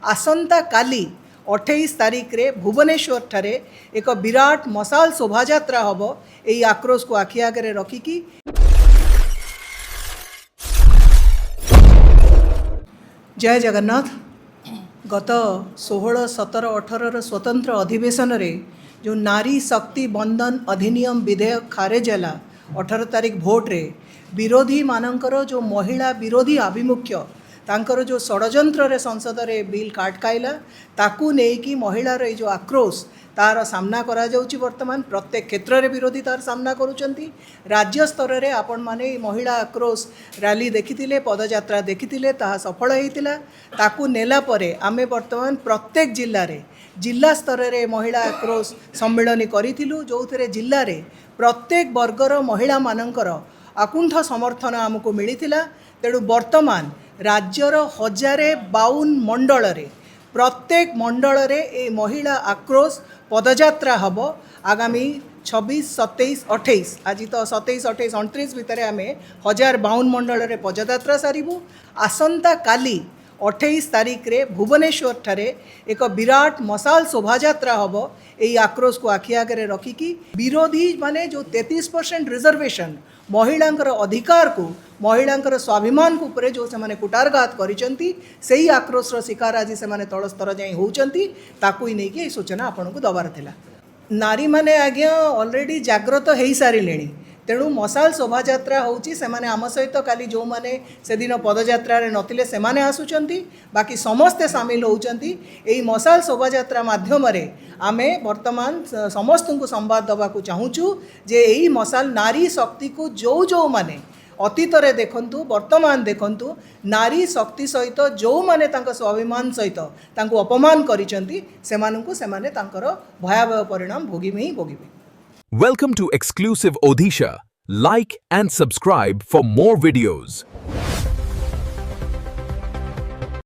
आसंता काली 28 तारीख रे भुवनेश्वर ठारे एक विराट मसाल शोभायात्रा हम यही आक्रोश को आखि आगे रखिकी जय जगन्नाथ। गत 16, 17, 18 स्वतंत्र अधिवेशन रे जो नारी शक्ति बंधन अधिनियम विधेयक खारेज है 18 तारीख भोट रे विरोधी मानकर जो महिला विरोधी आभिमुख्य तांकर जो षड्यंत्र रे संसद रे बिल काटकाइला ताकू नेकी महिलार जो आक्रोश तार सामना करा जाउची। वर्तमान प्रत्येक क्षेत्र रे विरोधी तार सामना करूचंती। राज्य स्तर रे आपण माने महिला आक्रोश रैली देखिथिले, पदयात्रा देखिथिले, ताहा सफल हेतिला। ताकू नेला परे आमे वर्तमान प्रत्येक जिल्ला रे जिला स्तर रे महिला आक्रोश सम्मेलन करिथिलु, जोथरे जिल्ला रे प्रत्येक वर्गर महिला मानकर आकुंठ समर्थन आमको मिलिथिला। तेणु वर्तमान राज्यर 1052 मंडल रे प्रत्येक मंडल रे ए महिला आक्रोश पदयात्रा हम आगामी 26, 27, 28 आज तो 27, 28, 29 भितर आम 1052 मंडल रे पदयात्रा सारू। आसंता काली 28 तारीख रे भुवनेश्वर ठारे एक विराट मसाल शोभायात्रा हम यही आक्रोश को आखि आगे रखिकी विरोधी माने जो 33% रिजर्वेशन महिलांकर अधिकार को महिलांकर स्वाभिमान को उपरे जो से कुटारघात करिसेंती सेही आक्रोश रो शिकार आज से तल स्तर जाई होउचंती। ताकू ही नहीं कि सूचना आपन को दबार थिला। नारी माने आज्ञा ऑलरेडी जागृत हेई सारिलेणी। तेणु मसाल शोभायात्रा होउची सेमाने आम सहित काली जो माने से दिन पदयात्रा रे नथिले सेमाने आसुचंती, बाकी समस्ते सामिल होउचंती। एई मसाल शोभायात्रा माध्यम रे आमे वर्तमान समस्त को संवाद दबाकू चाहूचु जे एई मसाल नारी शक्ति को जो जो माने अतीत रे देखंतु वर्तमान देखंतु नारी शक्ति सहित जो माने तांका स्वाभिमान सहित तांको अपमान करिसंती सेमानंकु सेमाने तांकर भयावह परिणाम भोगिबे ही भोगिबे। Welcome to exclusive Odisha. Like and subscribe for more videos.